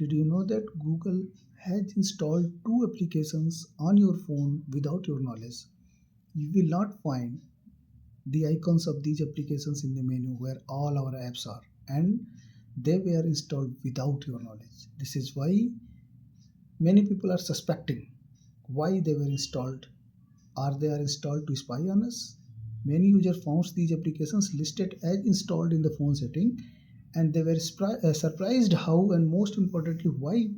Did you know that Google has installed two applications on your phone without your knowledge? You will not find the icons of these applications in the menu where all our apps are, and they were installed without your knowledge. This is why many people are suspecting why they were installed. Are they are installed to spy on us? Many users found these applications listed as installed in the phone setting, and they were surprised how, and most importantly, why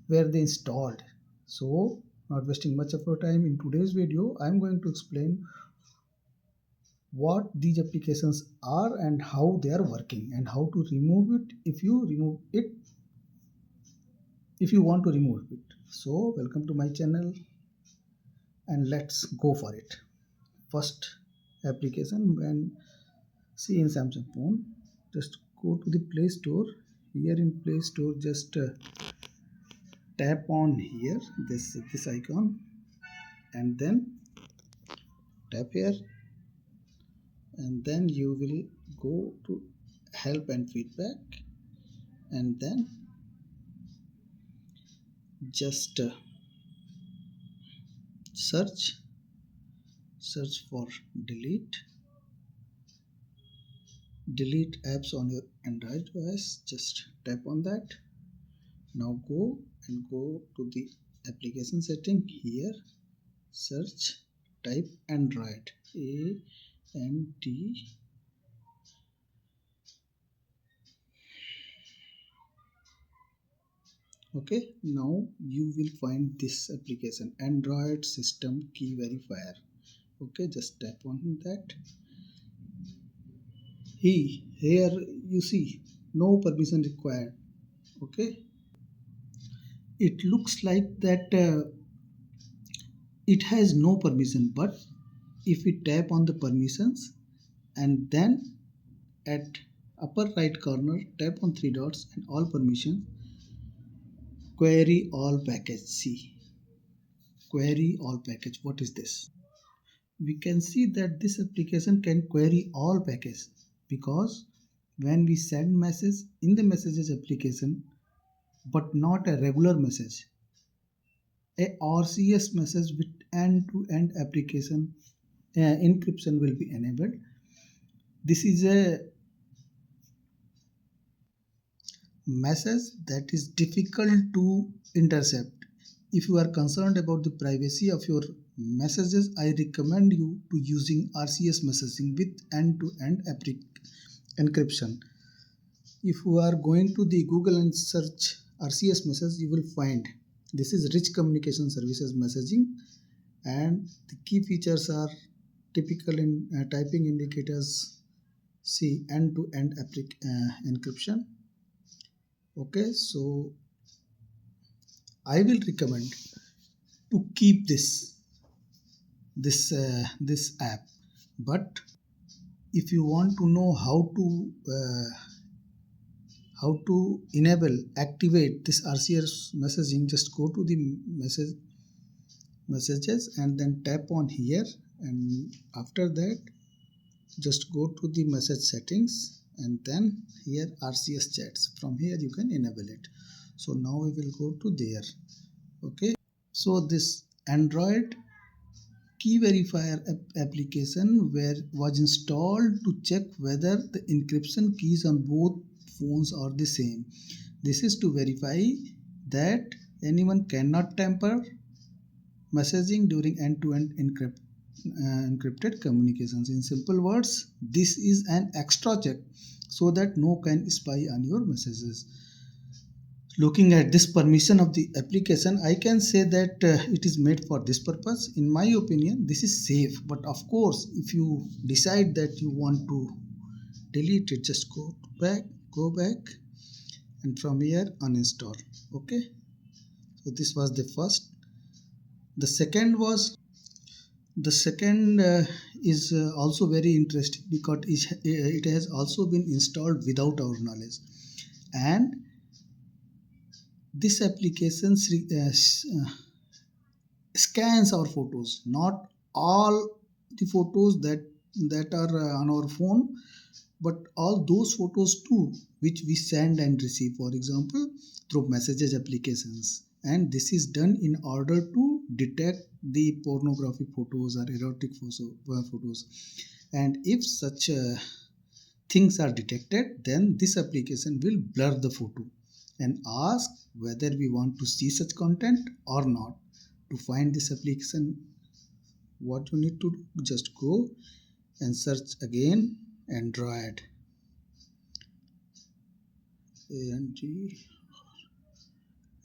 were they installed. So, not wasting much of your time, in today's video I'm going to explain what these applications are and how they are working, and how to remove it if you want to remove it. So welcome to my channel, and let's go for it. First application, when see in Samsung phone, just go to the Play Store. Here in Play Store, just tap on here this icon, and then tap here, and then you will go to help and feedback, and then just search for delete apps on your Android device. Just tap on that. Now go to the application setting. Here search, type Android, AND. Okay, now you will find this application, Android System Key Verifier. Okay, just tap on that. Here you see no permission required. Okay, it looks like that it has no permission, but if we tap on the permissions, and then at upper right corner tap on three dots and all permissions, query all package. See, query all package. What is this? We can see that this application can query all packages, because when we send message in the messages application, but not a regular message, a RCS message with end-to-end application encryption will be enabled. This is a message that is difficult to intercept. If you are concerned about the privacy of your messages, I recommend you to using RCS messaging with end-to-end encryption. If you are going to the Google and search RCS message, you will find this is Rich Communication Services messaging, and the key features are typical in typing indicators. See, end-to-end encryption. Okay, so I will recommend to keep this app. But if you want to know how to activate this RCS messaging, just go to the messages and then tap on here, and after that just go to the message settings, and then here RCS chats. From here you can enable it. So now we will go to there. Okay, so this Android Key Verifier application was installed to check whether the encryption keys on both phones are the same. This is to verify that anyone cannot tamper messaging during end-to-end encrypted communications. In simple words, this is an extra check so that no can spy on your messages. Looking at this permission of the application, I can say that it is made for this purpose. In my opinion, this is safe, but of course if you decide that you want to delete it, just go back, and from here uninstall. Okay, so this was the first. The second is also very interesting, because it has also been installed without our knowledge, and this application scans our photos, not all the photos that are on our phone, but all those photos too which we send and receive, for example through messages applications, and this is done in order to detect the pornographic photos or erotic photos. And if such things are detected, then this application will blur the photo and ask whether we want to see such content or not. To find this application, what you need to do, just go and search again Android,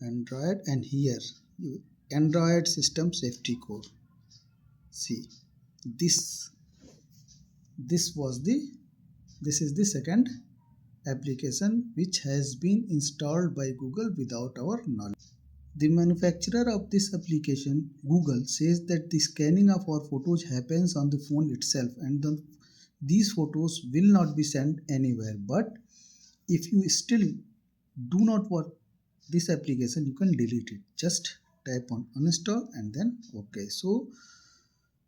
Android, and here Android System Safety Core. See, this was the this is the second application which has been installed by Google without our knowledge. The manufacturer of this application, Google, says that the scanning of our photos happens on the phone itself, and these photos will not be sent anywhere. But if you still do not want this application, you can delete it. Just type on uninstall and then OK. So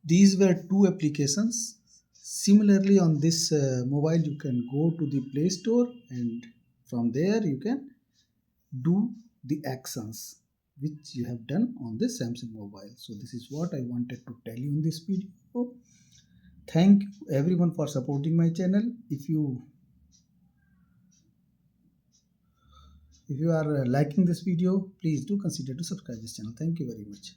these were two applications. Similarly, on this mobile, you can go to the Play Store, and from there you can do the actions which you have done on the Samsung mobile. So this is what I wanted to tell you in this video. Thank you everyone for supporting my channel. If you are liking this video, please do consider to subscribe this channel. Thank you very much.